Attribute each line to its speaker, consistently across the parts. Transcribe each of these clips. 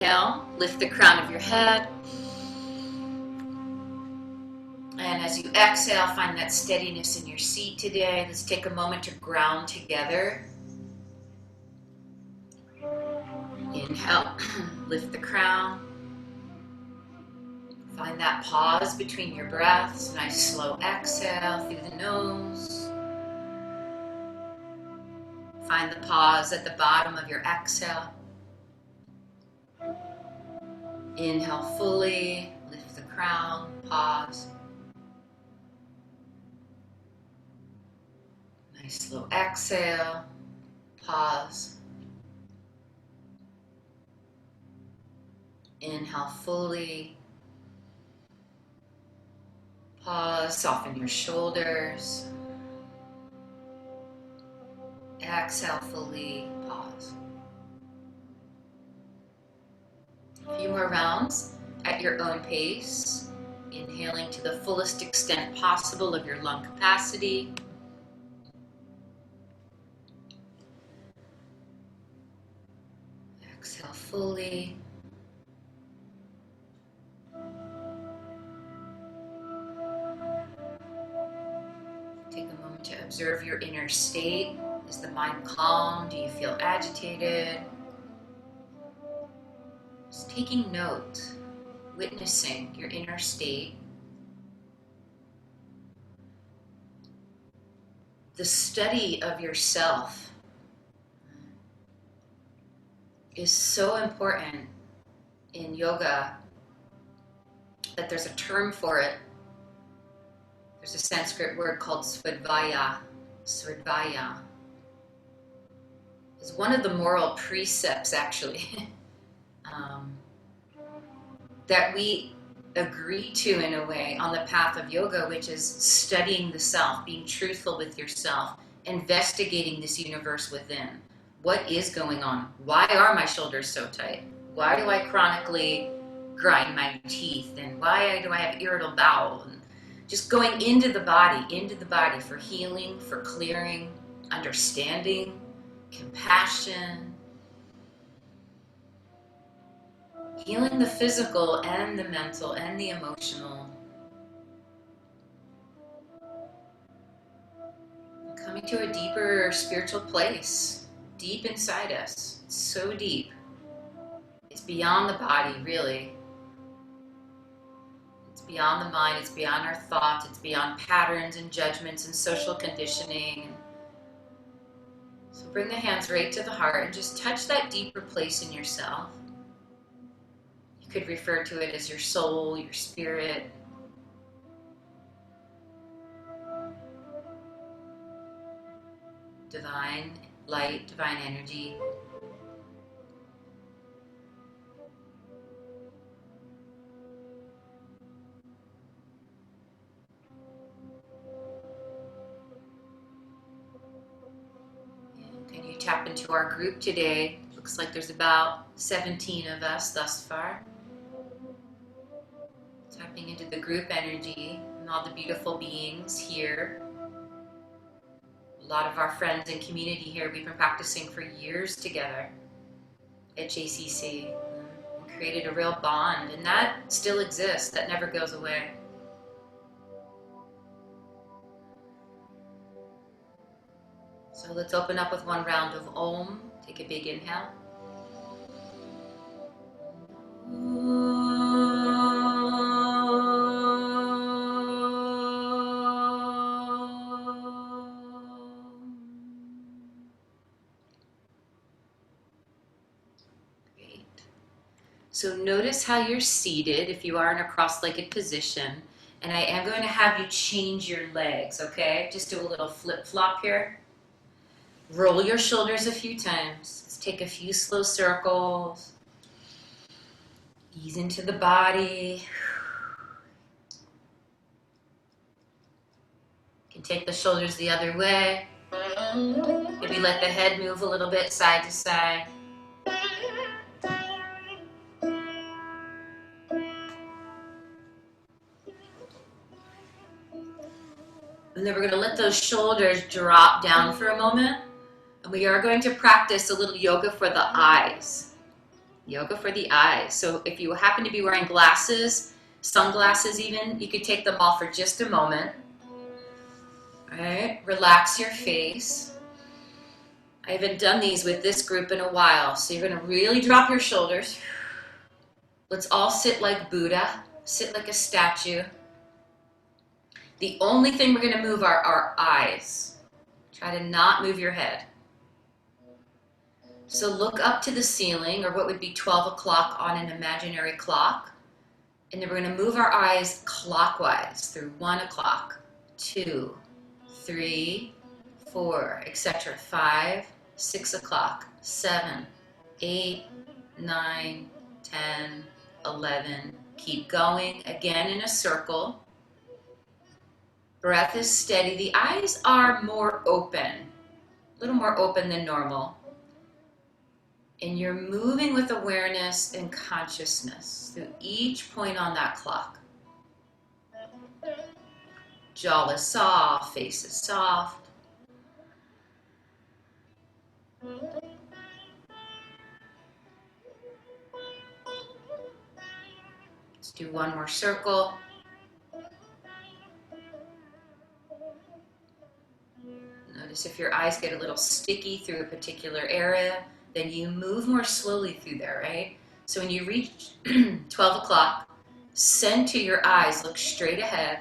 Speaker 1: Inhale, lift the crown of your head. And as you exhale, find that steadiness in your seat today. Let's take a moment to ground together. Inhale, lift the crown. Find that pause between your breaths. Nice slow exhale through the nose. Find the pause at the bottom of your exhale. Inhale fully, lift the crown, pause. Nice slow exhale, pause. Inhale fully, pause, soften your shoulders. Exhale fully, pause. A few more rounds at your own pace, inhaling to the fullest extent possible of your lung capacity. Exhale fully. Take a moment to observe your inner state. Is the mind calm? Do you feel agitated? Just taking note, witnessing your inner state. The study of yourself is so important in yoga that there's a term for it. There's a Sanskrit word called svadvaya. Svadvaya is one of the moral precepts, actually, that we agree to in a way on the path of yoga, which is studying the self, being truthful with yourself, investigating this universe within. What is going on? Why are my shoulders so tight? Why do I chronically grind my teeth? And why do I have irritable bowel? And just going into the body for healing, for clearing, understanding, compassion, healing the physical and the mental and the emotional. Coming to a deeper spiritual place, deep inside us. It's so deep. It's beyond the body, really. It's beyond the mind, it's beyond our thoughts, it's beyond patterns and judgments and social conditioning. So bring the hands right to the heart and just touch that deeper place in yourself. You could refer to it as your soul, your spirit. Divine light, divine energy. And can you tap into our group today? Looks like there's about 17 of us thus far. Tapping into the group energy and all the beautiful beings here. A lot of our friends and community here, we've been practicing for years together at JCC. We created a real bond, and that still exists. That never goes away. So let's open up with one round of Om. Take a big inhale. So notice how you're seated if you are in a cross-legged position. And I am going to have you change your legs, okay? Just do a little flip-flop here. Roll your shoulders a few times. Let's take a few slow circles. Ease into the body. You can take the shoulders the other way. Maybe let the head move a little bit side to side. And then we're going to let those shoulders drop down for a moment. And we are going to practice a little yoga for the eyes. Yoga for the eyes. So if you happen to be wearing glasses, sunglasses even, you could take them off for just a moment. All right, relax your face. I haven't done these with this group in a while, so you're going to really drop your shoulders. Let's all sit like Buddha, sit like a statue. The only thing we're going to move are our eyes. Try to not move your head. So look up to the ceiling, or what would be 12 o'clock on an imaginary clock. And then we're going to move our eyes clockwise through 1 o'clock, 2, 3, 4, etc. 5, 6 o'clock, 7, 8, 9, 10, 11. Keep going, again in a circle. Breath is steady. The eyes are more open, a little more open than normal. And you're moving with awareness and consciousness through each point on that clock. Jaw is soft, face is soft. Let's do one more circle. Notice if your eyes get a little sticky through a particular area, then you move more slowly through there, right? So when you reach 12 o'clock, center your eyes, look straight ahead.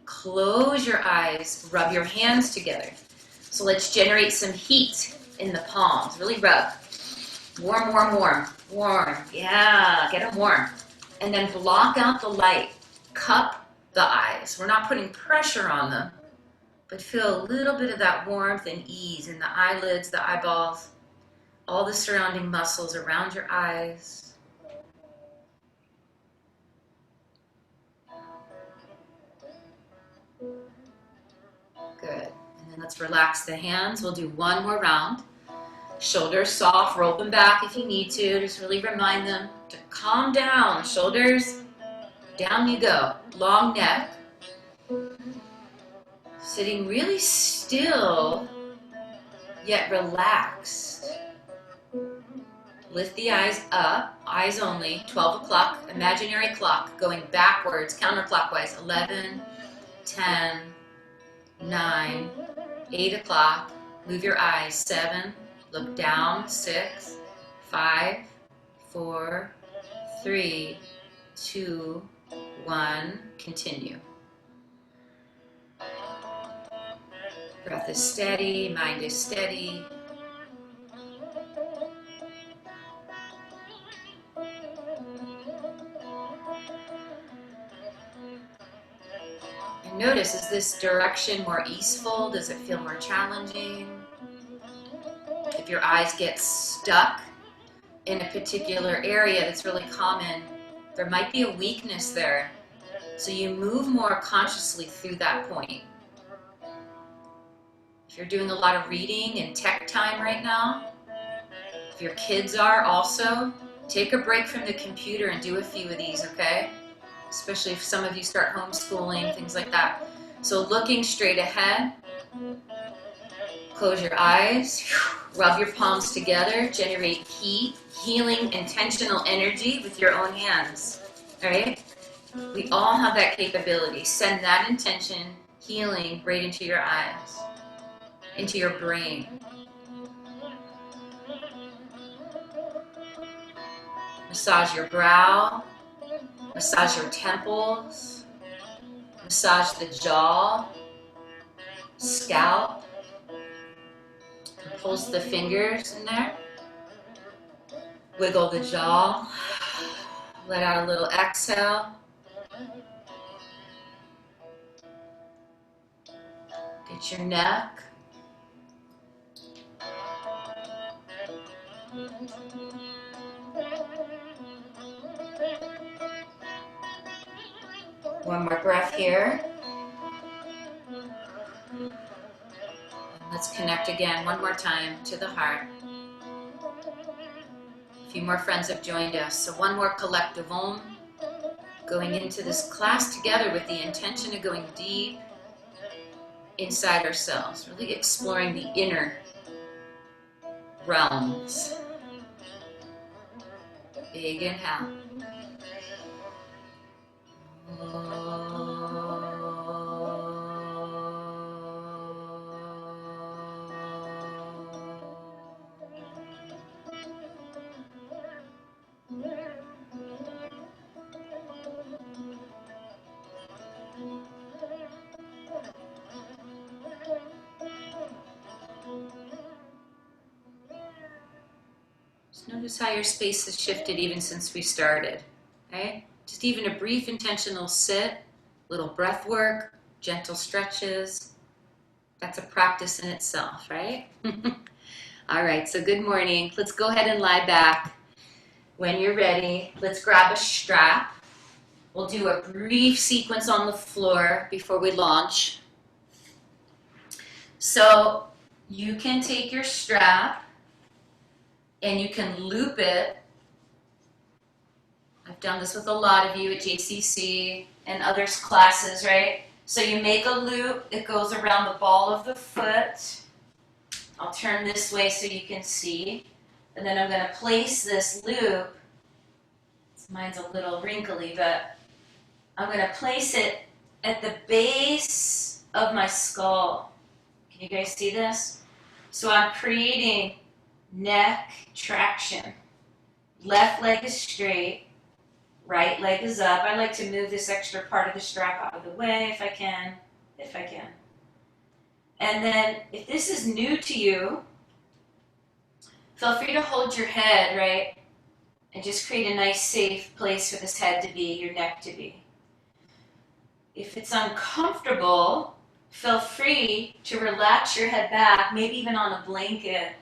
Speaker 1: Close your eyes, rub your hands together. So let's generate some heat in the palms. Really rub. Warm, warm, warm. Warm. Yeah, get them warm. And then block out the light. Cup the eyes. We're not putting pressure on them, but feel a little bit of that warmth and ease in the eyelids, the eyeballs, all the surrounding muscles around your eyes. Good. And then let's relax the hands. We'll do one more round. Shoulders soft, roll them back if you need to. Just really remind them to calm down. Shoulders, down you go. Long neck. Sitting really still, yet relaxed. Lift the eyes up, eyes only, 12 o'clock, imaginary clock, going backwards, counterclockwise, 11, 10, 9, 8 o'clock, move your eyes, 7, look down, 6, 5, 4, 3, 2, 1, continue. Breath is steady, mind is steady. And notice, is this direction more easeful? Does it feel more challenging? If your eyes get stuck in a particular area that's really common, there might be a weakness there. So you move more consciously through that point. If you're doing a lot of reading and tech time right now, if your kids are also, take a break from the computer and do a few of these, okay? Especially if some of you start homeschooling, things like that. So looking straight ahead, close your eyes, rub your palms together, generate heat, healing, intentional energy with your own hands, all right? We all have that capability. Send that intention, healing, right into your eyes, into your brain. Massage your brow, massage your temples, massage the jaw, scalp, pulse the fingers in there, wiggle the jaw, let out a little exhale. Get your neck. One more breath here. And let's connect again one more time to the heart. A few more friends have joined us. So one more collective Om. Going into this class together with the intention of going deep inside ourselves. Really exploring the inner realms. Big inhale. Just notice how your space has shifted even since we started. Okay? Just even a brief intentional sit, little breath work, gentle stretches. That's a practice in itself, right? All right, so good morning. Let's go ahead and lie back. When you're ready, let's grab a strap. We'll do a brief sequence on the floor before we launch. So you can take your strap and you can loop it. I've done this with a lot of you at JCC and others classes, right? So you make a loop, it goes around the ball of the foot. I'll turn this way so you can see. And then I'm going to place this loop. Mine's a little wrinkly, but I'm going to place it at the base of my skull. Can you guys see this? So I'm creating neck traction. Left leg is straight, right leg is up. I like to move this extra part of the strap out of the way if I can. And then if this is new to you, feel free to hold your head, right? And just create a nice safe place for this head to be, your neck to be. If it's uncomfortable, feel free to relax your head back, maybe even on a blanket.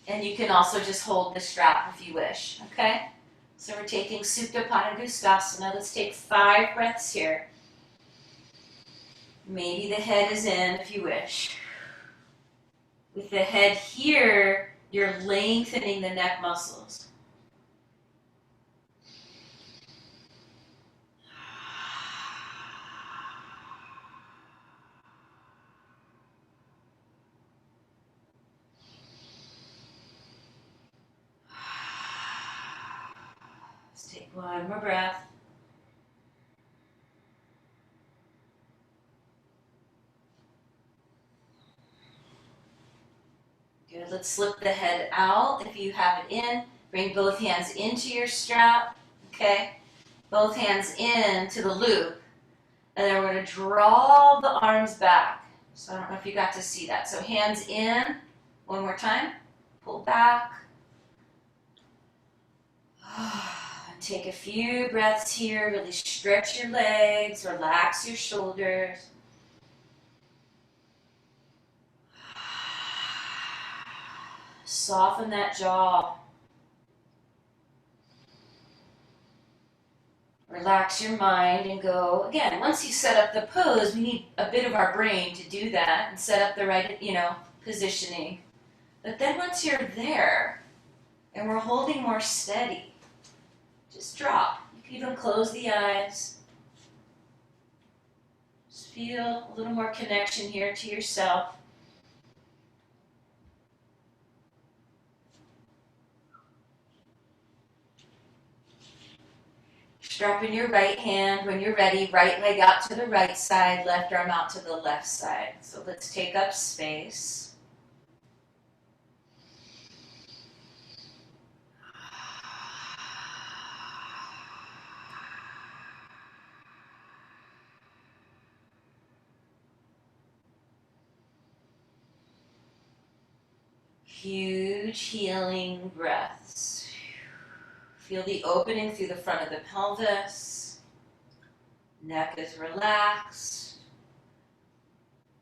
Speaker 1: And you can also just hold the strap if you wish, okay? So we're taking Supta Padangusthasana. Let's take 5 breaths here. Maybe the head is in if you wish. With the head here, you're lengthening the neck muscles. Let's take one more breath. Good. Let's slip the head out if you have it in. Bring both hands into your strap. Okay. Both hands in to the loop. And then we're going to draw the arms back. So I don't know if you got to see that. So hands in. One more time. Pull back. And take a few breaths here. Really stretch your legs. Relax your shoulders. Soften that jaw. Relax your mind and go. Again, once you set up the pose, we need a bit of our brain to do that and set up the right, positioning. But then once you're there and we're holding more steady, just drop. You can even close the eyes. Just feel a little more connection here to yourself. Strap in your right hand. When you're ready, right leg out to the right side, left arm out to the left side. So let's take up space. Huge healing breaths. Feel the opening through the front of the pelvis. Neck is relaxed.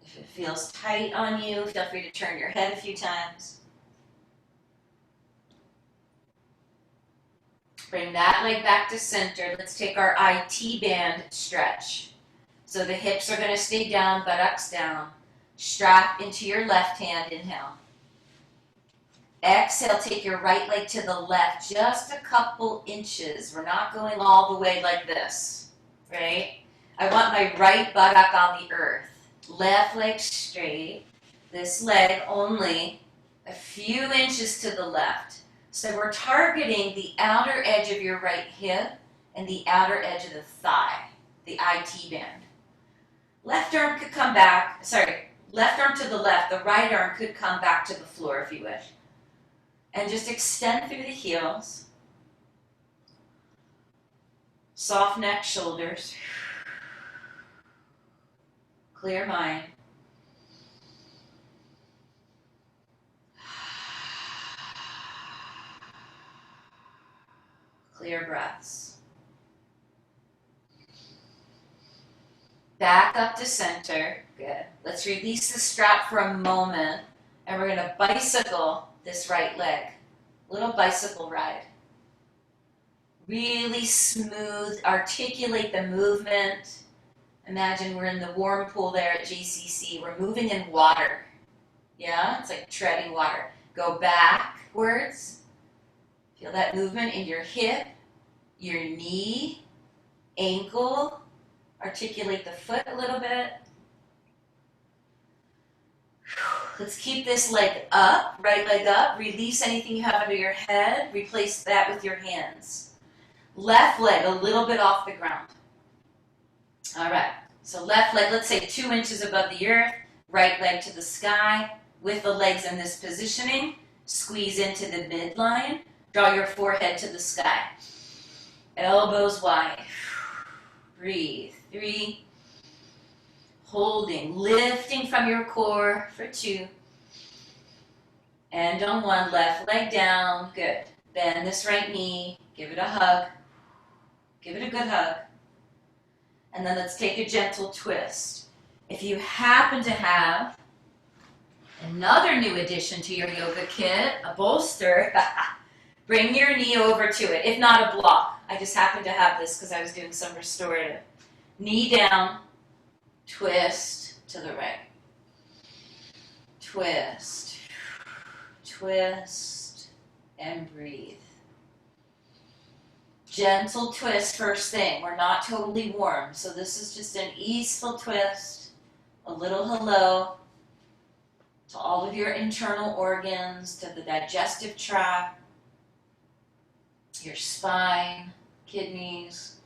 Speaker 1: If it feels tight on you, feel free to turn your head a few times. Bring that leg back to center. Let's take our IT band stretch. So the hips are going to stay down, buttocks down. Strap into your left hand, inhale. Exhale, take your right leg to the left, just a couple inches. We're not going all the way like this, right? I want my right buttock on the earth. Left leg straight. This leg only a few inches to the left. So we're targeting the outer edge of your right hip and the outer edge of the thigh, the IT band. Left arm could come back, left arm to the left, the right arm could come back to the floor if you wish. And just extend through the heels. Soft neck, shoulders. Clear mind. Clear breaths. Back up to center. Good. Let's release the strap for a moment, and we're going to bicycle this right leg. Little bicycle ride. Really smooth. Articulate the movement. Imagine we're in the warm pool there at JCC. We're moving in water. Yeah? It's like treading water. Go backwards. Feel that movement in your hip, your knee, ankle. Articulate the foot a little bit. Let's keep this leg up, right leg up. Release anything you have under your head. Replace that with your hands. Left leg a little bit off the ground. All right, so left leg, let's say 2 inches above the earth. Right leg to the sky. With the legs in this positioning, squeeze into the midline. Draw your forehead to the sky. Elbows wide. Breathe. 3. Holding. Lifting from your core for 2. And on 1, left leg down. Good. Bend this right knee. Give it a hug. Give it a good hug. And then let's take a gentle twist. If you happen to have another new addition to your yoga kit, a bolster, bring your knee over to it. If not a block. I just happened to have this because I was doing some restorative. Knee down, twist to the right. Twist, twist, and breathe. Gentle twist first thing. We're not totally warm, so this is just an easeful twist. A little hello to all of your internal organs, to the digestive tract, your spine, kidneys.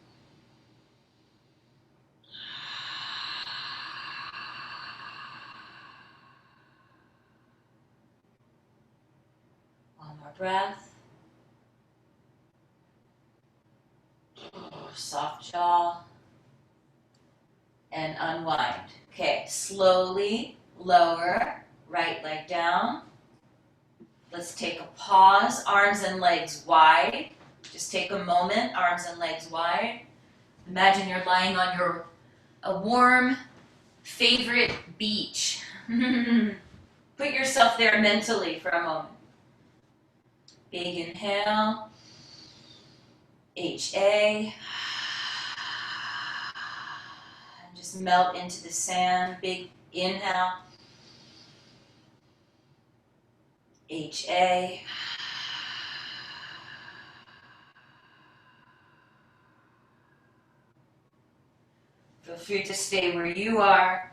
Speaker 1: One more breath. Soft jaw. And unwind. Okay, slowly lower, right leg down. Let's take a pause, arms and legs wide. Just take a moment, arms and legs wide. Imagine you're lying on a warm, favorite beach. Put yourself there mentally for a moment. Big inhale. HA. And just melt into the sand. Big inhale. HA. Feel free to stay where you are.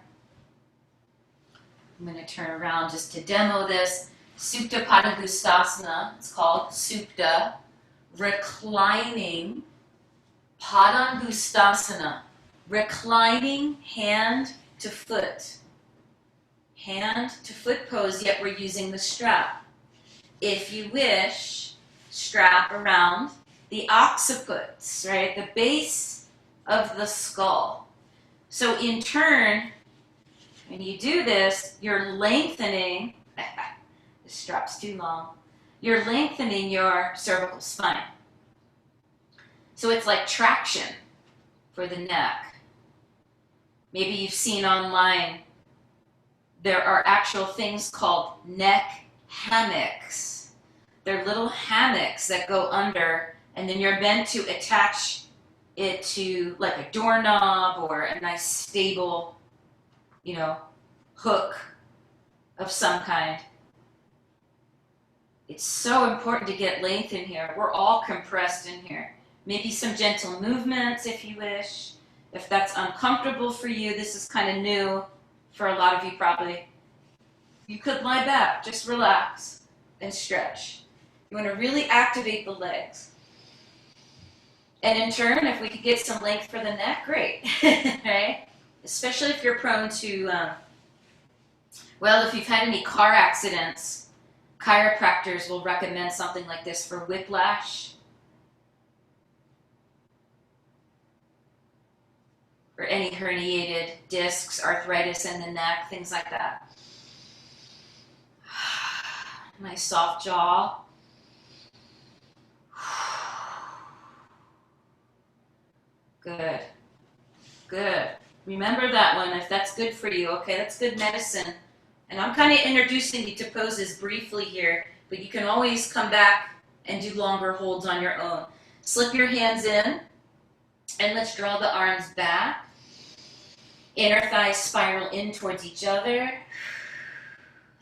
Speaker 1: I'm going to turn around just to demo this. Supta Padangusthasana, it's called Supta. Reclining Padangusthasana. Reclining hand to foot. Hand to foot pose, yet we're using the strap. If you wish, strap around the occiput, right? The base of the skull. So in turn, when you do this, you're lengthening, the strap's too long, you're lengthening your cervical spine. So it's like traction for the neck. Maybe you've seen online, there are actual things called neck hammocks. They're little hammocks that go under, and then you're meant to attach it to like a doorknob or a nice stable, hook of some kind. It's so important to get length in here. We're all compressed in here. Maybe some gentle movements if you wish. If that's uncomfortable for you, this is kind of new for a lot of you probably. You could lie back, just relax and stretch. You want to really activate the legs. And in turn, if we could get some length for the neck, great, right? Especially if you're prone to, well, if you've had any car accidents, chiropractors will recommend something like this for whiplash, or any herniated discs, arthritis in the neck, things like that. Nice soft jaw. Good. Good. Remember that one if that's good for you. Okay, that's good medicine. And I'm kind of introducing you to poses briefly here, but you can always come back and do longer holds on your own. Slip your hands in, and let's draw the arms back. Inner thighs spiral in towards each other.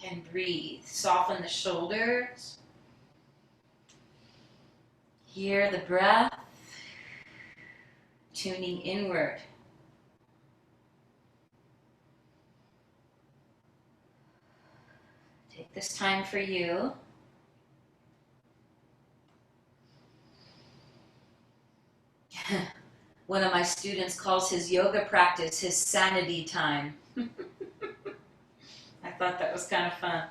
Speaker 1: And breathe. Soften the shoulders. Hear the breath. Tuning inward. Take this time for you. One of my students calls his yoga practice his sanity time. I thought that was kind of fun.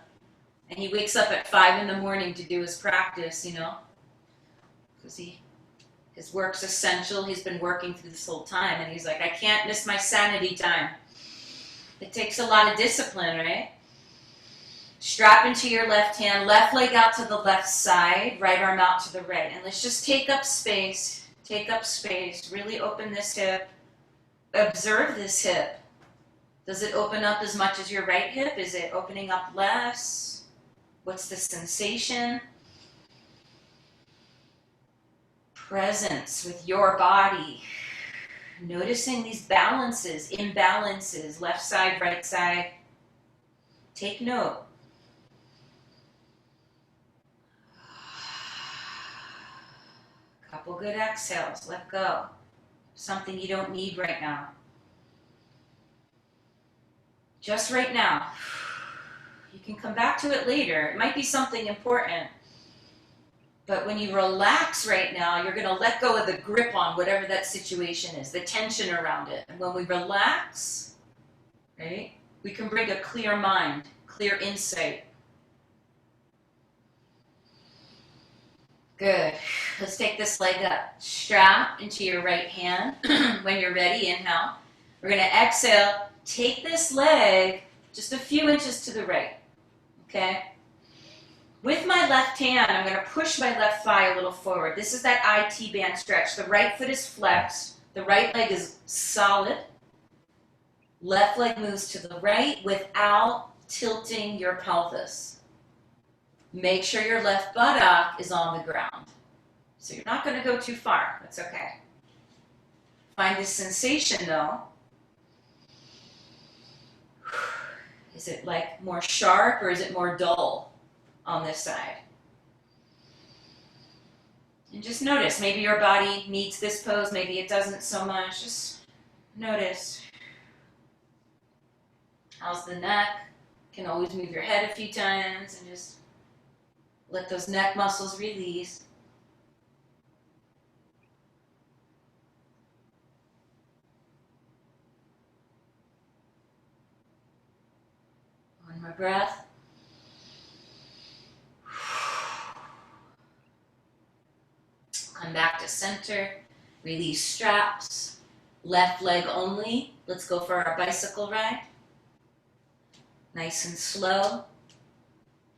Speaker 1: And he wakes up at 5 in the morning to do his practice, you know, because his work's essential. He's been working through this whole time, and he's like, I can't miss my sanity time. It takes a lot of discipline, right? Strap into your left hand, left leg out to the left side, right arm out to the right. And let's just take up space. Take up space. Really open this hip. Observe this hip. Does it open up as much as your right hip? Is it opening up less? What's the sensation? Presence with your body. Noticing these balances, imbalances, left side, right side. Take note. Couple good exhales. Let go. Something you don't need right now. Just right now. You can come back to it later. It might be something important. But when you relax right now, you're going to let go of the grip on whatever that situation is, the tension around it. And when we relax, right, we can bring a clear mind, clear insight. Good. Let's take this leg up. Strap into your right hand. When you're ready, inhale. We're going to exhale. Take this leg just a few inches to the right. Okay? With my left hand, I'm going to push my left thigh a little forward. This is that IT band stretch. The right foot is flexed. The right leg is solid. Left leg moves to the right without tilting your pelvis. Make sure your left buttock is on the ground. So you're not going to go too far. That's okay. Find this sensation though. Is it like more sharp or is it more dull on this side? And just notice, maybe your body needs this pose, maybe it doesn't so much. Just notice. How's the neck? You can always move your head a few times and just let those neck muscles release. One more breath. Come back to center. Release straps. Left leg only. Let's go for our bicycle ride. Nice and slow.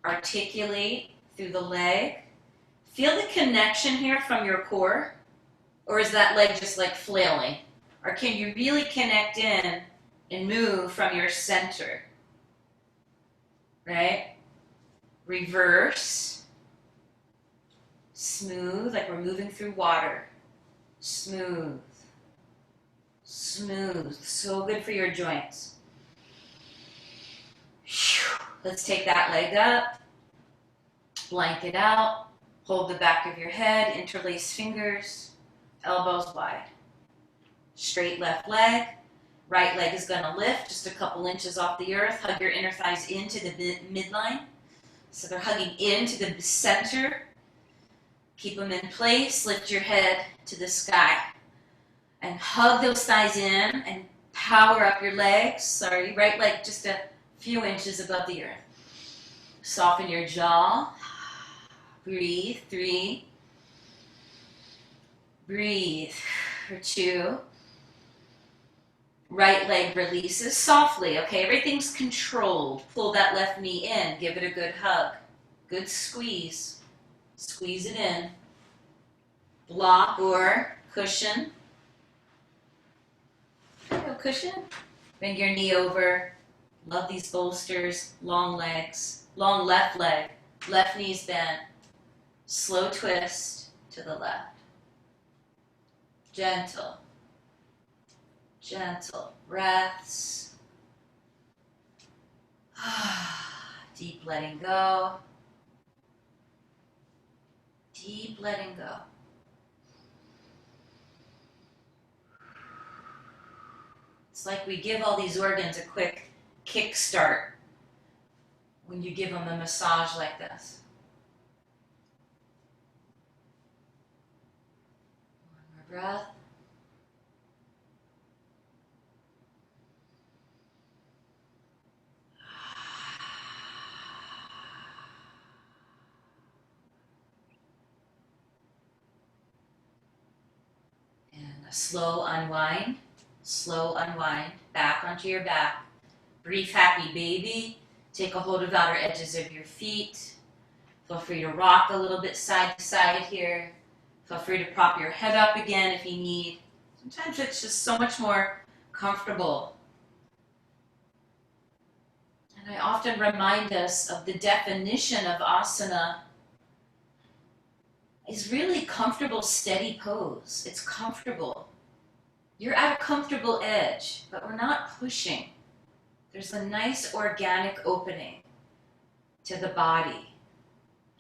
Speaker 1: Articulate through the leg. Feel the connection here from your core. Or is that leg just like flailing? Or can you really connect in and move from your center? Right? Reverse. Smooth, like we're moving through water. Smooth. Smooth. So good for your joints. Let's take that leg up. Blanket out. Hold the back of your head. Interlace fingers. Elbows wide. Straight left leg. Right leg is going to lift just a couple inches off the earth. Hug your inner thighs into the midline. So they're hugging into the center. Keep them in place. Lift your head to the sky. And hug those thighs in and power up your legs. Sorry, right leg just a few inches above the earth. Soften your jaw. Breathe. 3. Breathe for 2. Right leg releases softly, okay? Everything's controlled. Pull that left knee in. Give it a good hug. Good squeeze. Squeeze it in. Block or cushion. Go cushion. Bring your knee over. Love these bolsters. Long legs. Long left leg. Left knee's bent. Slow twist to the left. Gentle. Gentle breaths. Deep letting go. Deep letting go. It's like we give all these organs a quick kick start when you give them a massage like this. One more breath. Slow unwind, back onto your back. Brief happy baby. Take a hold of outer edges of your feet. Feel free to rock a little bit side to side here. Feel free to prop your head up again if you need. Sometimes it's just so much more comfortable. And I often remind us of the definition of asana is really comfortable, steady pose. It's comfortable. You're at a comfortable edge, but we're not pushing. There's a nice organic opening to the body.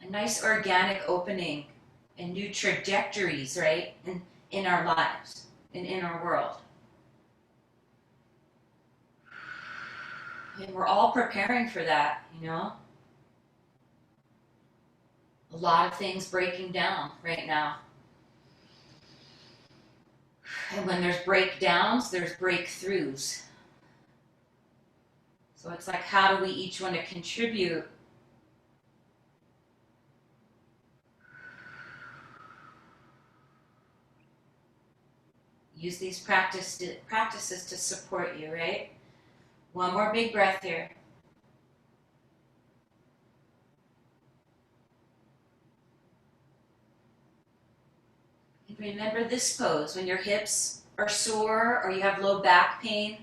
Speaker 1: A nice organic opening and new trajectories, right, in our lives and in our world. And we're all preparing for that, you know? A lot of things breaking down right now. And when there's breakdowns, there's breakthroughs. So it's like, how do we each want to contribute? Use these practices to support you, right? One more big breath here. Remember this pose when your hips are sore or you have low back pain.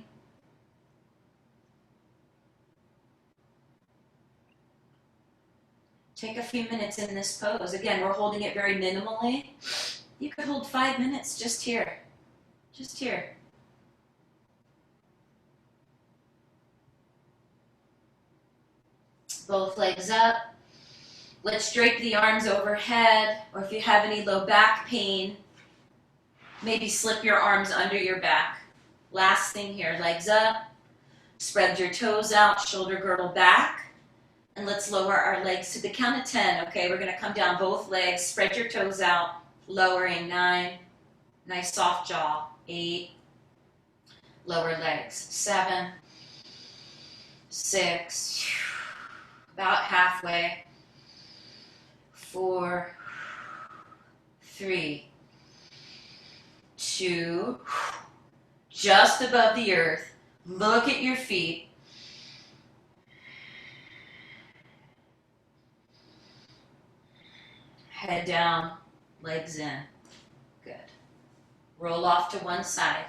Speaker 1: Take a few minutes in this pose. Again, we're holding it very minimally. You could hold 5 minutes just here. Just here. Both legs up. Let's drape the arms overhead, or if you have any low back pain, maybe slip your arms under your back. Last thing here, legs up, spread your toes out, shoulder girdle back, and let's lower our legs to the count of 10, okay? We're gonna come down both legs, spread your toes out, lowering 9, nice soft jaw, 8, lower legs, 7, 6, about halfway, 4, 3, 2, just above the earth. Look at your feet. Head down, legs in. Good. Roll off to one side.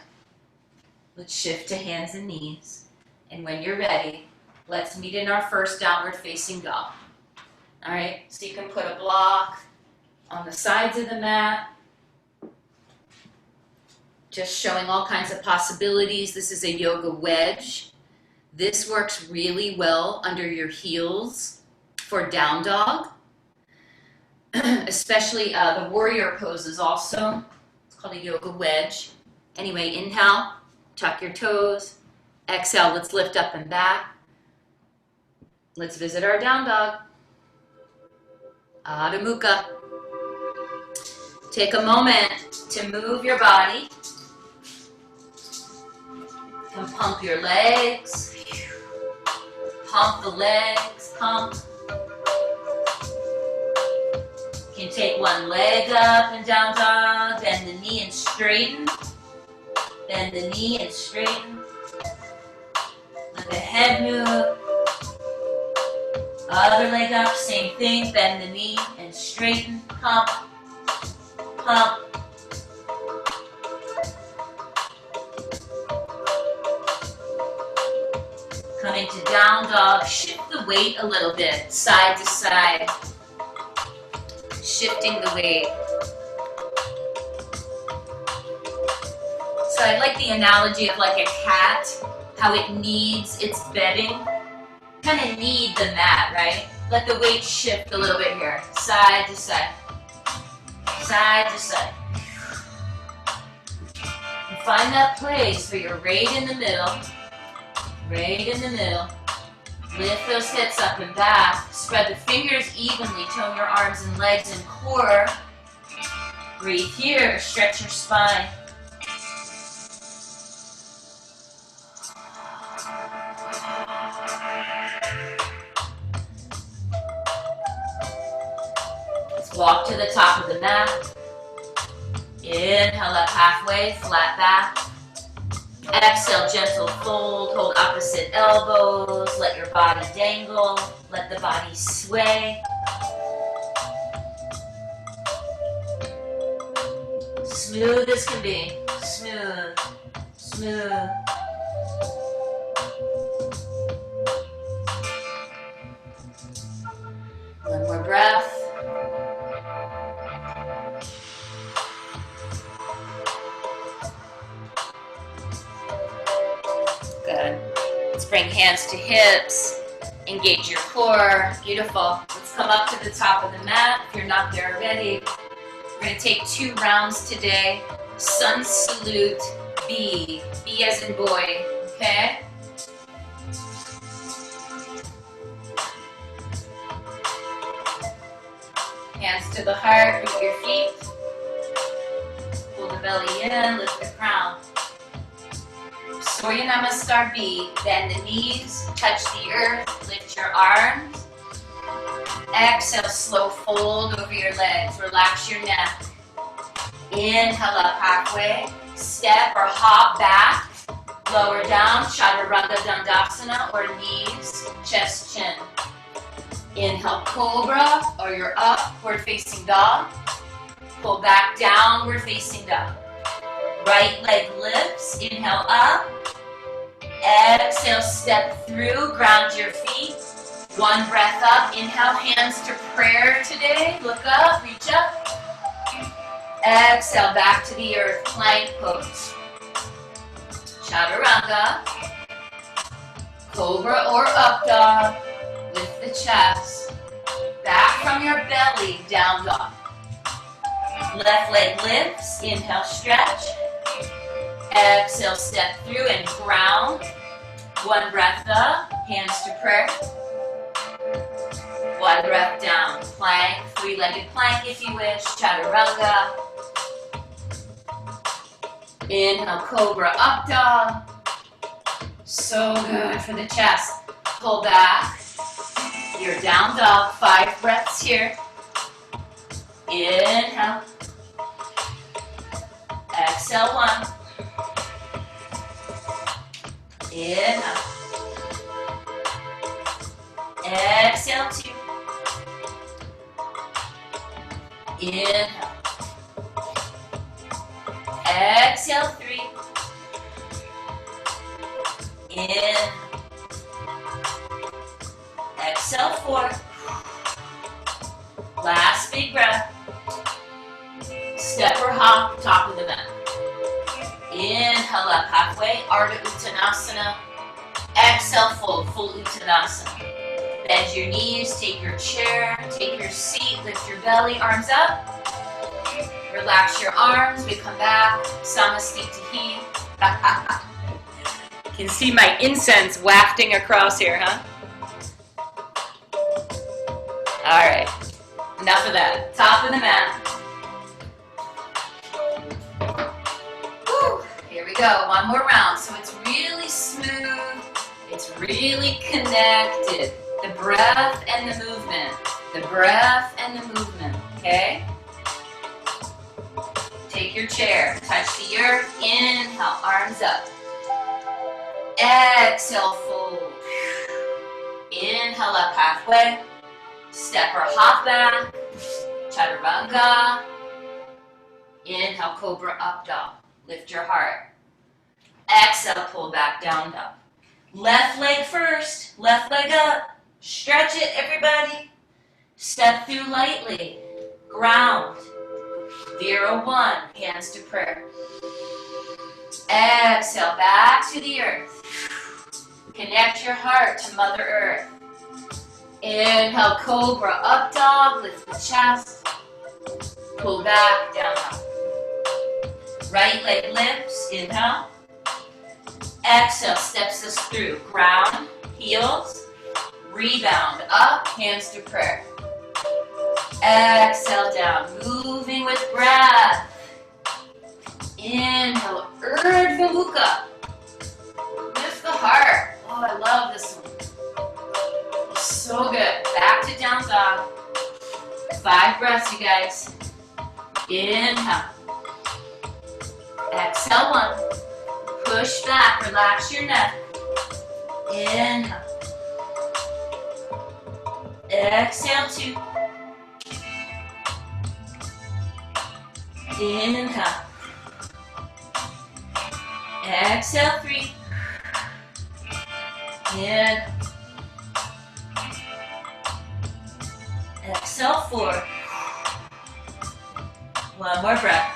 Speaker 1: Let's shift to hands and knees. And when you're ready, let's meet in our first downward facing dog. All right, so you can put a block on the sides of the mat, just showing all kinds of possibilities. This is a yoga wedge. This works really well under your heels for down dog, especially the warrior poses also. It's called a yoga wedge. Anyway, inhale, Tuck your toes. Exhale, let's lift up and back. Let's visit our down dog. Adho Mukha. Take a moment to move your body. And pump your legs. Pump the legs, pump. You can take one leg up and down dog, bend the knee and straighten. Bend the knee and straighten. Let the head move. Other leg up, same thing, bend the knee and straighten, pump, pump. Coming to down dog, shift the weight a little bit, side to side. Shifting the weight. So I like the analogy of like a cat, how it needs its bedding. Kind of need the mat, right? Let the weight shift a little bit here, side to side. Side to side. And find that place where you're right in the middle. Right in the middle. Lift those hips up and back. Spread the fingers evenly. Tone your arms and legs and core. Breathe here. Stretch your spine. Let's walk to the top of the mat. Inhale up halfway, flat back. Exhale, gentle fold, hold opposite elbows, let your body dangle, let the body sway. Smooth as can be, smooth, smooth. One more breath. Good. Let's bring hands to hips. Engage your core. Beautiful. Let's come up to the top of the mat. If you're not there already, we're going to take 2 rounds today. Sun salute B. B as in boy. Okay? Hands to the heart. Move your feet. Pull the belly in. Lift the crown. Surya Namaskar B. Bend the knees, touch the earth, lift your arms. Exhale, slow fold over your legs, relax your neck. Inhale up halfway, step or hop back, lower down, Chaturanga Dandasana or knees, chest, chin. Inhale, Cobra or your upward facing dog. Pull back, downward facing dog. Right leg lifts, inhale up. Exhale, step through, ground your feet. 1 breath up, inhale, hands to prayer today. Look up, reach up. Exhale, back to the earth, plank pose. Chaturanga. Cobra or up dog. Lift the chest. Back from your belly, down dog. Left leg lifts, inhale, stretch. Exhale, step through and ground. 1 breath up, hands to prayer. 1 breath down, plank, 3-legged plank if you wish, Chaturanga. Inhale, Cobra, up dog. So good for the chest. Pull back. Your down dog, 5 breaths here. Inhale. Exhale, 1. Inhale. Exhale, 2. Inhale. Exhale, 3. Inhale. Exhale, 4. Last big breath. Step or hop, top of the mat. Inhale up halfway, Ardha Uttanasana. Exhale, fold, full Uttanasana. Bend your knees, take your chair, take your seat, lift your belly, arms up. Relax your arms, we come back, Samastitihi. You can see my incense wafting across here, huh? All right, enough of that. Top of the mat. Woo. Here we go, one more round. So it's really smooth, it's really connected. The breath and the movement. The breath and the movement, okay? Take your chair, touch the earth, inhale, arms up. Exhale, fold. Inhale up halfway. Step or hop back. Chaturanga. Inhale, cobra up dog. Lift your heart. Exhale, pull back down dog. Left leg first, left leg up. Stretch it, everybody. Step through lightly. Ground. 0-1, hands to prayer. Exhale, back to the earth. Connect your heart to Mother Earth. Inhale, cobra, up dog, lift the chest. Pull back, down dog. Right leg lifts, inhale. Exhale, steps us through. Ground, heels, rebound, up, hands to prayer. Exhale down, moving with breath. Inhale, Urdhva Mukha. Lift the heart. Oh, I love this one. So good. Back to down dog. 5 breaths, you guys. Inhale. Exhale, 1. Push back, relax your neck. Inhale. Exhale, 2. Inhale. Exhale, 3. Inhale. Exhale, 4. One more breath.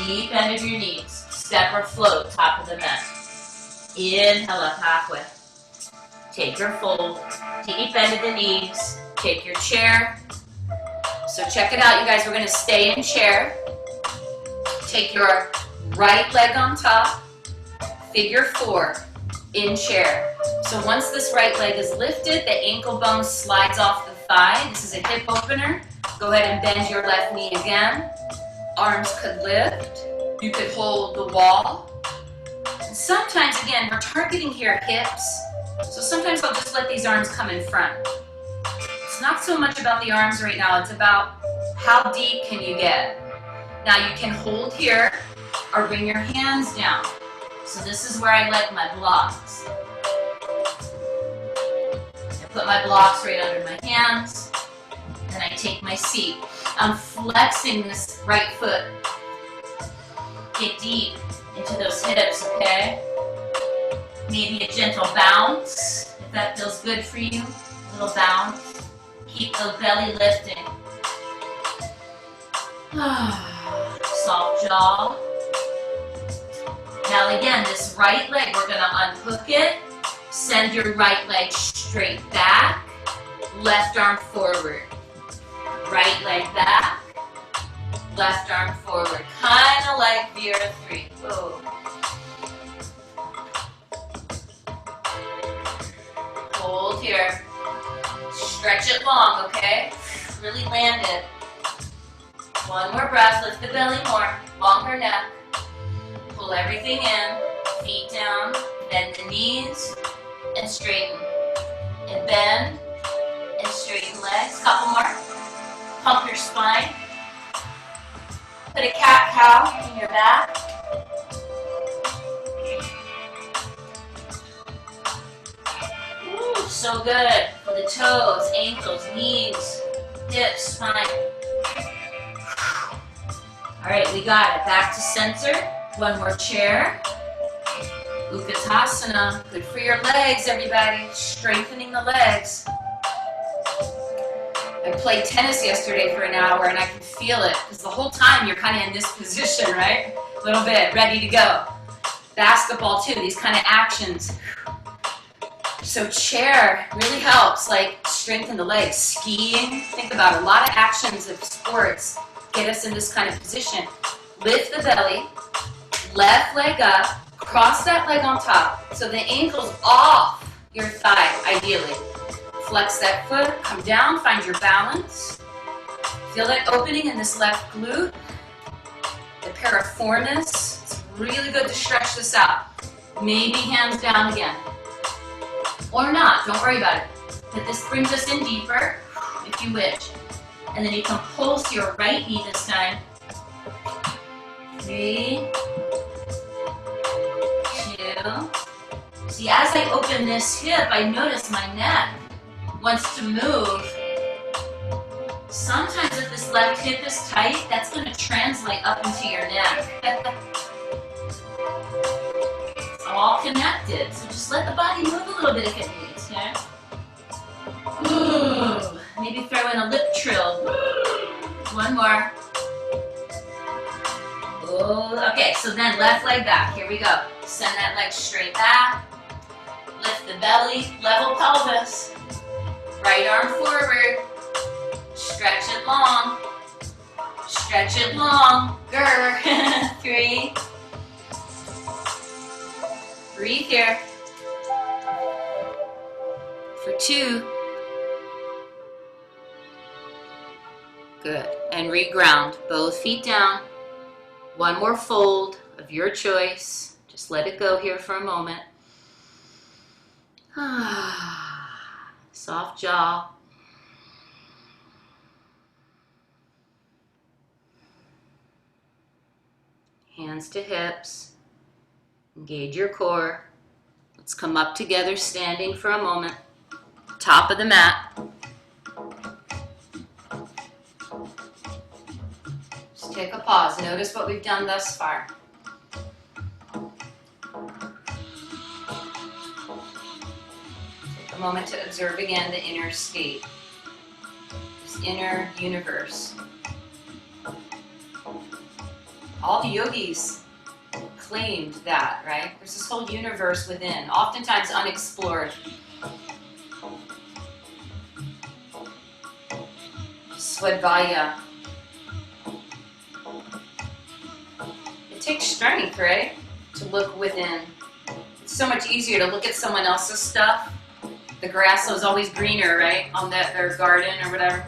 Speaker 1: Deep end of your knees. Step or float, top of the mat. Inhale up halfway. Take your fold. Deep end of the knees. Take your chair. So check it out, you guys. We're going to stay in chair. Take your right leg on top. Figure 4 in chair. So once this right leg is lifted, the ankle bone slides off the thigh. This is a hip opener. Go ahead and bend your left knee again. Arms could lift. You could hold the wall. And sometimes, again, we're targeting here hips. So sometimes I'll just let these arms come in front. It's not so much about the arms right now. It's about how deep can you get. Now you can hold here or bring your hands down. So this is where I let my blocks. I put my blocks right under my hands. And I take my seat. I'm flexing this right foot. Get deep into those hips, okay? Maybe a gentle bounce, if that feels good for you. A little bounce. Keep the belly lifting. Soft jaw. Now again, this right leg, we're gonna unhook it. Send your right leg straight back. Left arm forward. Right leg back, left arm forward, kind of like Vera 3. Whoa. Hold here. Stretch it long, okay? Really land it. One more breath, lift the belly more, longer neck. Pull everything in, feet down, bend the knees, and straighten. And bend, and straighten legs. Couple more. Pump your spine. Put a cat-cow in your back. Ooh, so good. For the toes, ankles, knees, hips, spine. All right, we got it. Back to center. One more chair. Utkatasana. Good for your legs, everybody. Strengthening the legs. I played tennis yesterday for an hour and I could feel it because the whole time you're kind of in this position, right? A little bit, ready to go. Basketball too, these kind of actions. So chair really helps, like strengthen the legs. Skiing, think about it. A lot of actions of sports get us in this kind of position. Lift the belly, Left leg up, cross that leg on top. So the ankle's off your thigh, ideally. Flex that foot, come down, find your balance. Feel that opening in this left glute, the piriformis. It's really good to stretch this out. Maybe hands down again. Or not, don't worry about it. But this brings us in deeper, if you wish. And then you can pulse your right knee this time. 3, 2. See, as I open this hip, I notice my neck wants to move. Sometimes if this left hip is tight, that's going to translate up into your neck. It's all connected, so just let the body move a little bit if it needs, okay? Ooh. Maybe throw in a lip trill. One more. Ooh. Okay, so then left leg back. Here we go. Send that leg straight back. Lift the belly, level pelvis. Right arm forward. Stretch it long. Stretch it long. Grr. 3. Breathe here. For 2. Good. And reground. Both feet down. One more fold of your choice. Just let it go here for a moment. Soft jaw. Hands to hips. Engage your core. Let's come up together, standing for a moment. Top of the mat. Just take a pause. Notice what we've done thus far. Take a moment to observe again the inner state, this inner universe. All the yogis claimed that, right? There's this whole universe within, oftentimes unexplored. Swadvaya. It takes strength, right? To look within. It's so much easier to look at someone else's stuff. The grass was always greener, right? On their garden or whatever.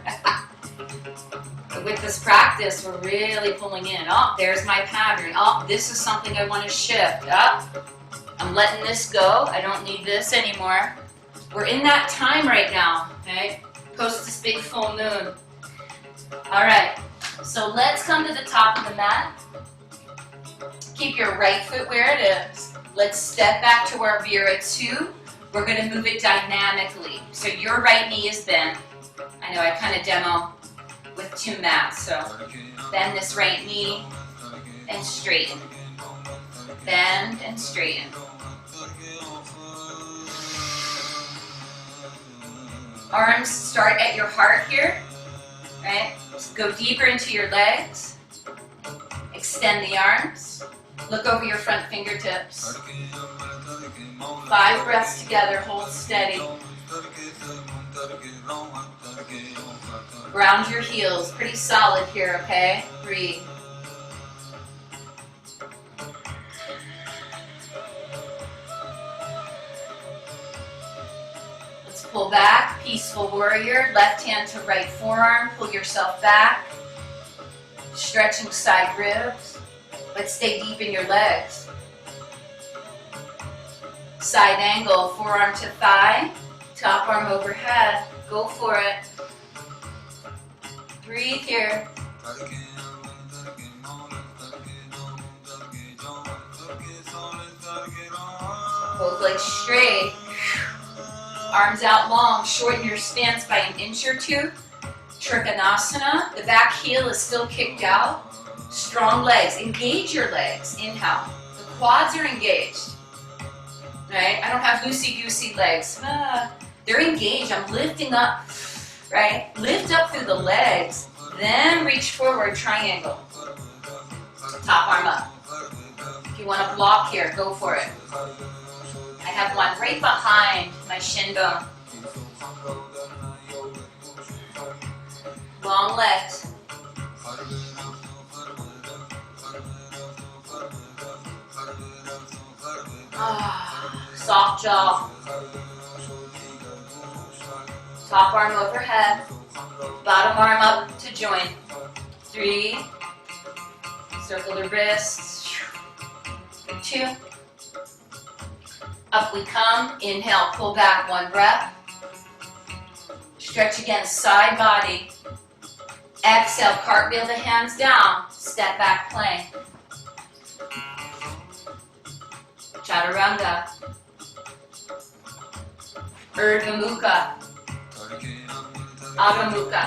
Speaker 1: But with this practice, we're really pulling in. Oh, there's my pattern. Oh, this is something I want to shift. Oh, I'm letting this go. I don't need this anymore. We're in that time right now, okay? Post this big full moon. All right, so let's come to the top of the mat. Keep your right foot where it is. Let's step back to our Vira 2. We're going to move it dynamically. So your right knee is bent. I know I kind of demo with 2 mats, so bend this right knee and straighten. Bend and straighten. Arms start at your heart here, right? Just go deeper into your legs. Extend the arms. Look over your front fingertips. 5 breaths together, hold steady. Ground your heels, pretty solid here, okay? Breathe. Let's pull back, peaceful warrior. Left hand to right forearm, pull yourself back. Stretching side ribs. Let's stay deep in your legs. Side angle, forearm to thigh. Top arm overhead. Go for it. Breathe here. Both legs straight. Arms out long. Shorten your stance by an inch or 2. Trikonasana. The back heel is still kicked out. Strong legs. Engage your legs. Inhale. The quads are engaged. Right? I don't have loosey-goosey legs. They're engaged. I'm lifting up. Right? Lift up through the legs. Then reach forward, triangle. Top arm up. If you want to block here, go for it. I have one right behind my shin bone. Long legs. soft jaw. Top arm overhead. Bottom arm up to join. 3. Circle the wrists. 2. Up we come. Inhale, pull back, 1 breath. Stretch again, side body. Exhale, cartwheel the hands down. Step back plank. Chaturanga. Urdhva Mukha. Adho Mukha.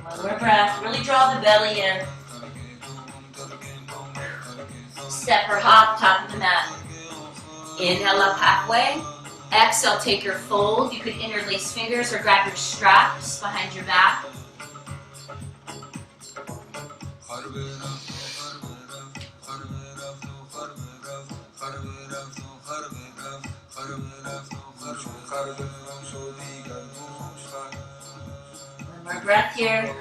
Speaker 1: One more breath. Really draw the belly in. Step or hop, top of the mat. Inhale up halfway. Exhale, take your fold. You could interlace fingers or grab your straps behind your back. One more breath here.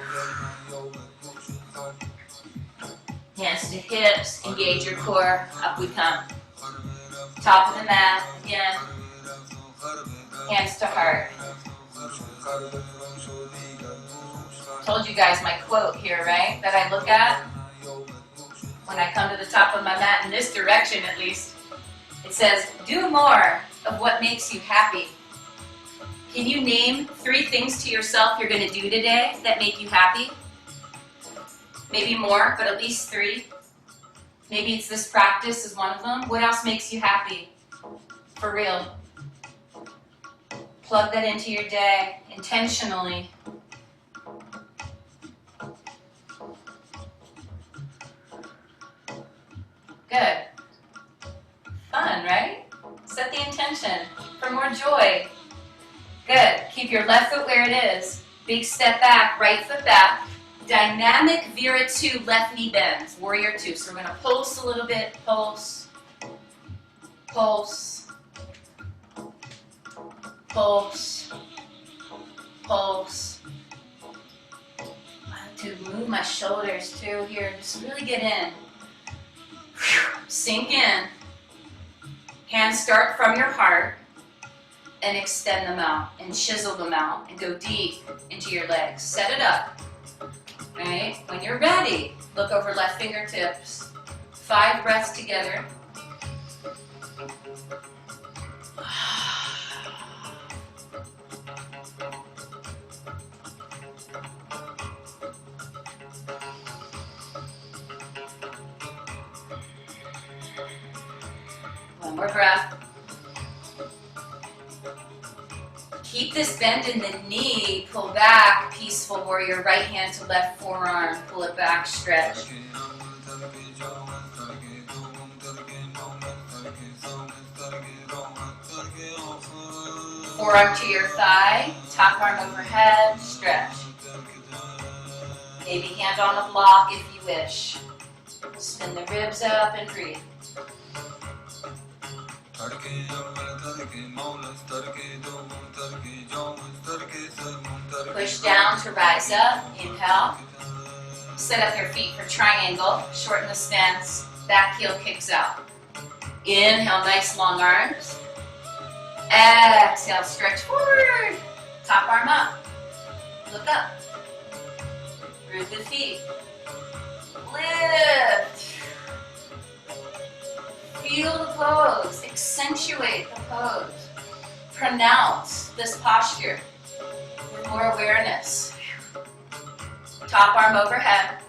Speaker 1: Hands to hips, engage your core. Up we come. Top of the mat, again. Hands to heart. Told you guys my quote here, right? That I look at when I come to the top of my mat, in this direction at least. It says, do more of what makes you happy. Can you name 3 things to yourself you're going to do today that make you happy? Maybe more, but at least 3. Maybe it's this practice is one of them. What else makes you happy? For real. Plug that into your day intentionally. Good. Fun, right? Set the intention for more joy. Good. Keep your left foot where it is. Big step back, right foot back. Dynamic Vira 2 left knee bends. Warrior 2. So we're going to pulse a little bit. Pulse. Pulse. Pulse. Pulse. I have to move my shoulders too here. Just really get in. Sink in. Hands start from your heart and extend them out and chisel them out and go deep into your legs. Set it up. Right? When you're ready, look over left fingertips. 5 breaths together. One more breath. Keep this bend in the knee, pull back, peaceful warrior, right hand to left forearm, pull it back, stretch. Forearm to your thigh, top arm overhead, stretch. Maybe hand on a block if you wish. Spin the ribs up and breathe. Push down to rise up. Inhale. Set up your feet for triangle. Shorten the stance. Back heel kicks out. Inhale, nice long arms. Exhale, stretch forward. Top arm up. Look up. Root the feet. Lift. Feel the pose. Accentuate the pose. Pronounce this posture with more awareness. Top arm overhead.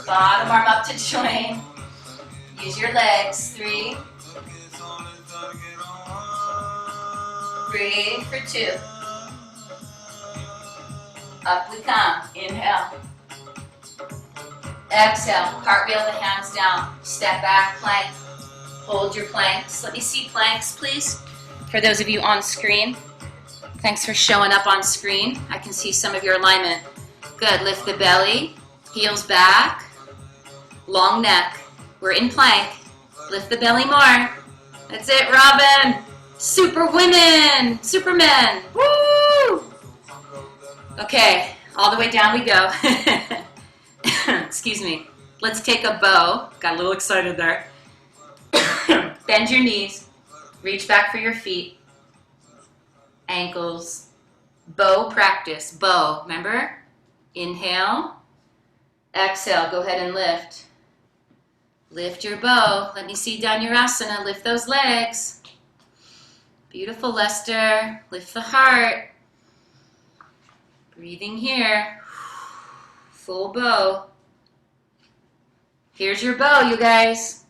Speaker 1: Bottom arm up to join. Use your legs. 3. Breathe for 2. Up we come. Inhale. Exhale. Cartwheel the hands down. Step back, plank. Hold your planks. Let me see planks, please. For those of you on screen, thanks for showing up on screen. I can see some of your alignment. Good. Lift the belly. Heels back. Long neck. We're in plank. Lift the belly more. That's it, Robin. Super women, supermen. Woo! Okay, all the way down we go. Excuse me. Let's take a bow. Got a little excited there. Bend your knees. Reach back for your feet. Ankles. Bow practice. Bow, remember? Inhale. Exhale. Go ahead and lift. Lift your bow. Let me see Dhanurasana. Lift those legs. Beautiful, Lester. Lift the heart. Breathing here. Full bow. Here's your bow, you guys.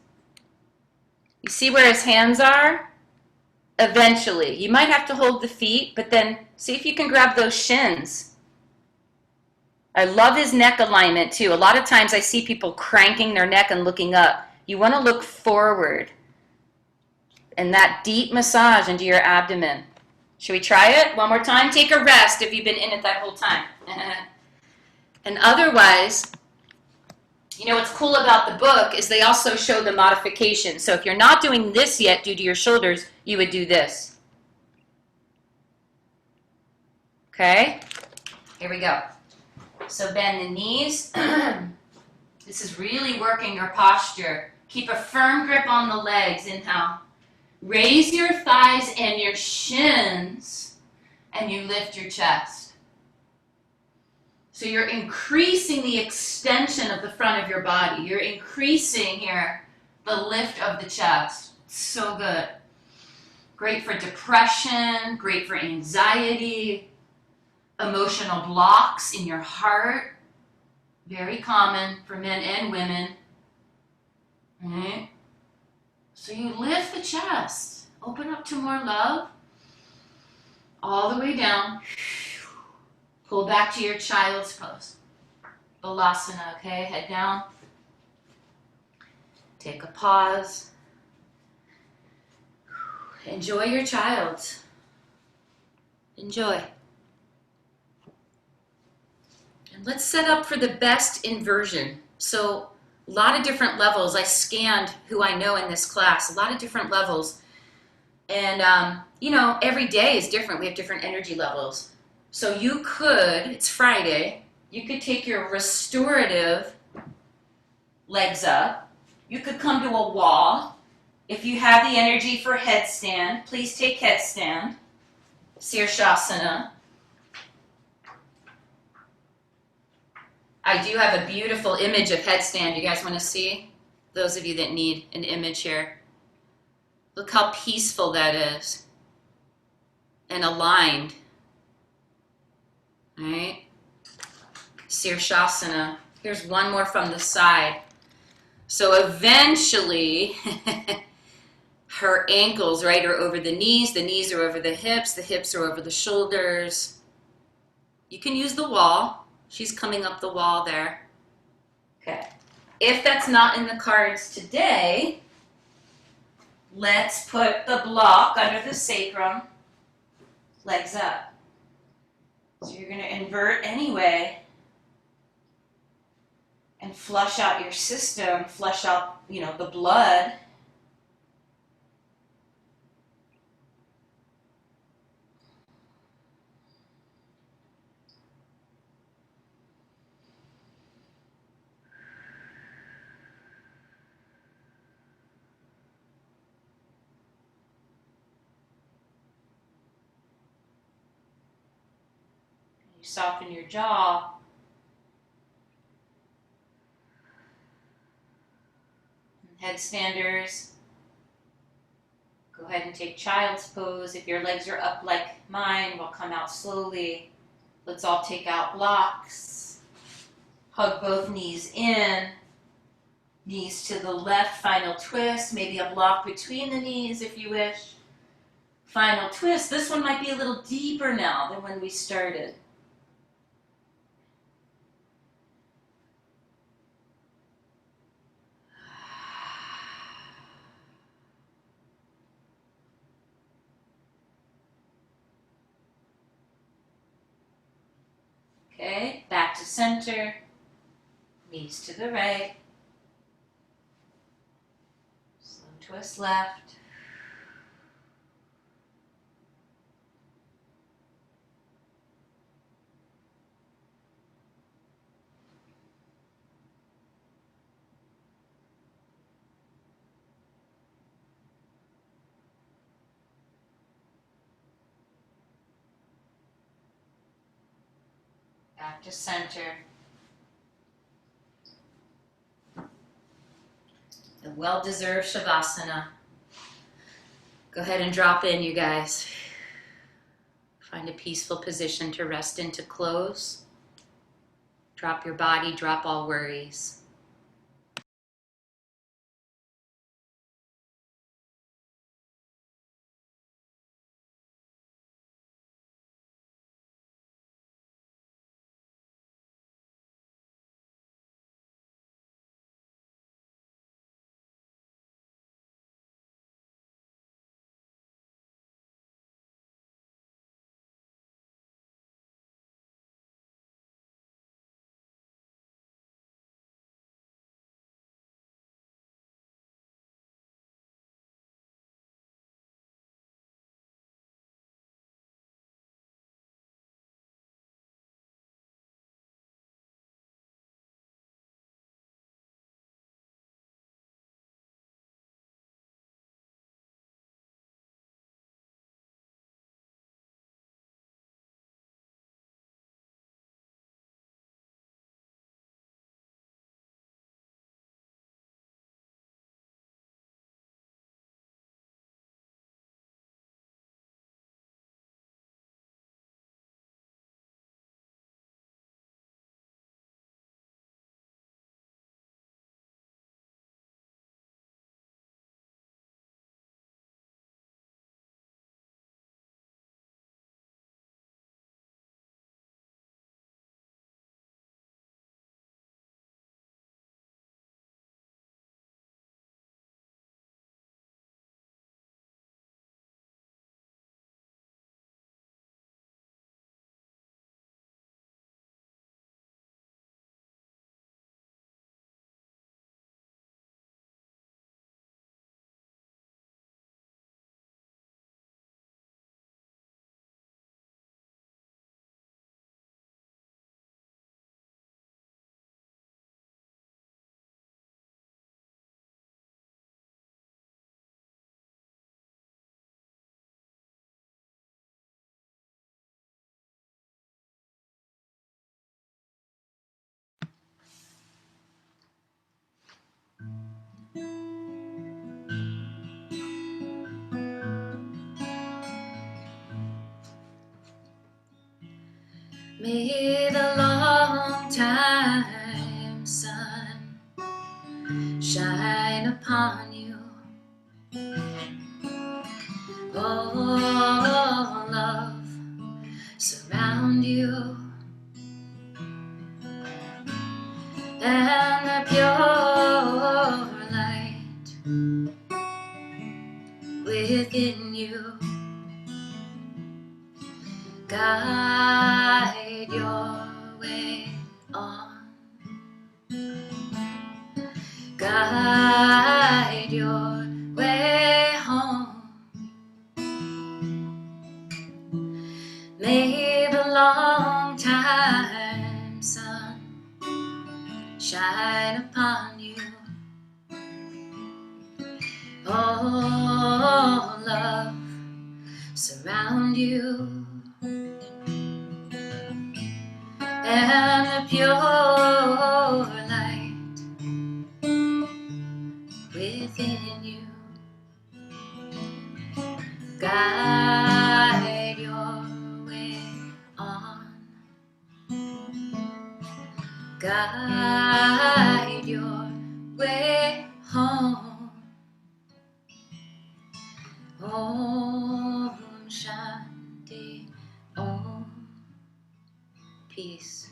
Speaker 1: You see where his hands are? Eventually. You might have to hold the feet, but then see if you can grab those shins. I love his neck alignment too. A lot of times I see people cranking their neck and looking up. You want to look forward. And that deep massage into your abdomen. Should we try it one more time? Take a rest if you've been in it that whole time. And otherwise, you know what's cool about the book is they also show the modification. So if you're not doing this yet due to your shoulders, you would do this. Okay? Here we go. So bend the knees. This is really working your posture. Keep a firm grip on the legs. Inhale. Raise your thighs and your shins, and you lift your chest. So you're increasing the extension of the front of your body. You're increasing here the lift of the chest. So good. Great for depression, great for anxiety, emotional blocks in your heart. Very common for men and women. Right? So you lift the chest. Open up to more love. All the way down. Pull back to your child's pose. Balasana, okay? Head down. Take a pause. Enjoy your child. Enjoy. And let's set up for the best inversion. So a lot of different levels. I scanned who I know in this class. A lot of different levels. And, you know, every day is different. We have different energy levels. So you could, it's Friday, you could take your restorative legs up. You could come to a wall. If you have the energy for headstand, please take headstand. Sirshasana. I do have a beautiful image of headstand. You guys want to see? Those of you that need an image here. Look how peaceful that is. And aligned. All right? Sirshasana. Here's one more from the side. So eventually, her ankles, right, are over the knees are over the hips are over the shoulders. You can use the wall. She's coming up the wall there. Okay. If that's not in the cards today, let's put the block under the sacrum, legs up. So you're going to invert anyway and flush out your system, flush out, you know, the blood. You soften your jaw. Headstanders, go ahead and take child's pose. If your legs are up like mine, we'll come out slowly. Let's all take out blocks. Hug both knees in. Knees to the left, final twist. Maybe a block between the knees if you wish. Final twist. This one might be a little deeper now than when we started. Okay, back to center, knees to the right, slow twist left, back to center. A well-deserved Shavasana. Go ahead and drop in, you guys. Find a peaceful position to rest into close. Drop your body, drop all worries. May the long time sun shine upon you. All love surround you, and the pure light within you guide your way on. Guide your way home. May the long time sun shine upon you. All love surround you, and the pure light within you guide your way on. Guide your way home. Om Shanti Om. Peace.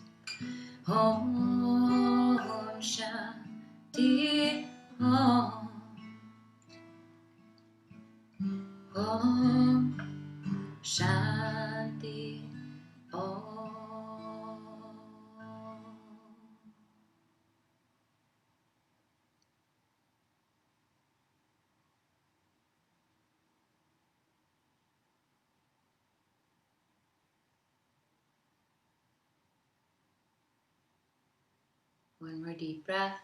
Speaker 1: Om Shanti Om. Om Shanti Om. One more deep breath.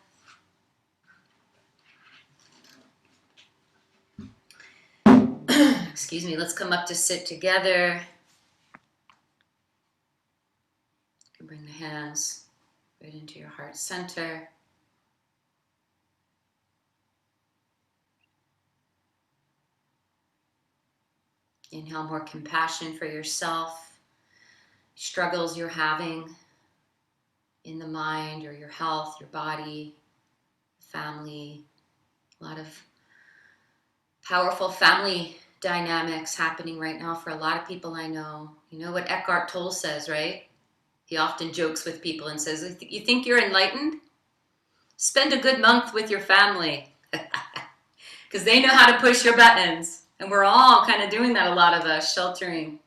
Speaker 1: Excuse me, let's come up to sit together. You can bring the hands right into your heart center. Inhale more compassion for yourself, struggles you're having in the mind or your health, your body, family. A lot of powerful family dynamics happening right now for a lot of people I know. You know what Eckhart Tolle says, right? He often jokes with people and says, you think you're enlightened? Spend a good month with your family. Because they know how to push your buttons. And we're all kind of doing that, a lot of us, sheltering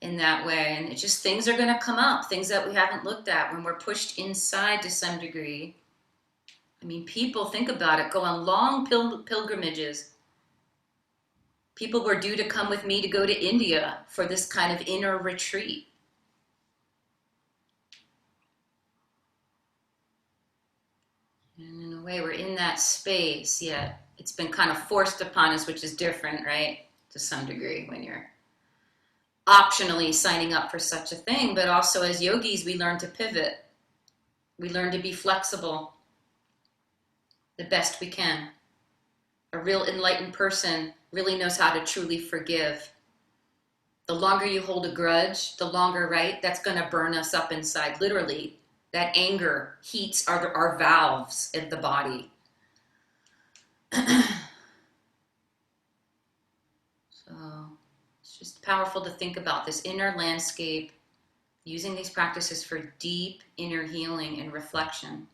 Speaker 1: in that way. And it's just things are going to come up, things that we haven't looked at when we're pushed inside to some degree. I mean, people, think about it, go on long pilgrimages. People were due to come with me to go to India for this kind of inner retreat. And in a way, we're in that space, yet it's been kind of forced upon us, which is different, right? To some degree, when you're optionally signing up for such a thing. But also as yogis, we learn to pivot. We learn to be flexible the best we can. A real enlightened person really knows how to truly forgive. The longer you hold a grudge, the longer, right, that's going to burn us up inside. Literally, that anger heats our valves of the body. So it's just powerful to think about this inner landscape, using these practices for deep inner healing and reflection.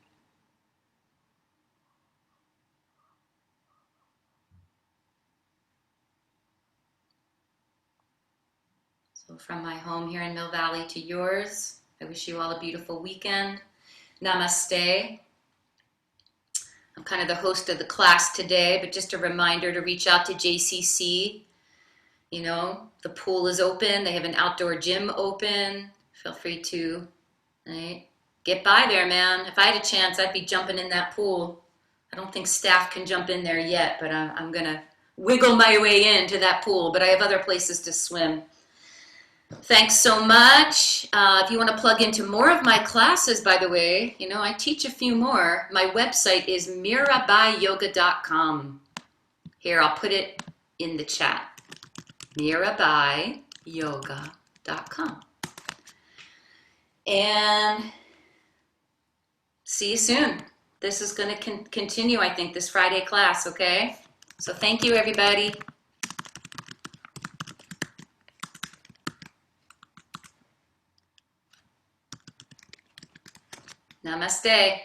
Speaker 1: So from my home here in Mill Valley to yours, I wish you all a beautiful weekend. Namaste. I'm kind of the host of the class today, but just a reminder to reach out to JCC. You know, the pool is open. They have an outdoor gym open. Feel free to, right, get by there, man. If I had a chance, I'd be jumping in that pool. I don't think staff can jump in there yet, but I'm going to wiggle my way into that pool. But I have other places to swim. Thanks so much. If you want to plug into more of my classes, by the way, you know, I teach a few more. My website is mirabaiyoga.com. Here, I'll put it in the chat. Mirabaiyoga.com. And see you soon. This is going to continue, I think, this Friday class, okay? So thank you, everybody. Namaste.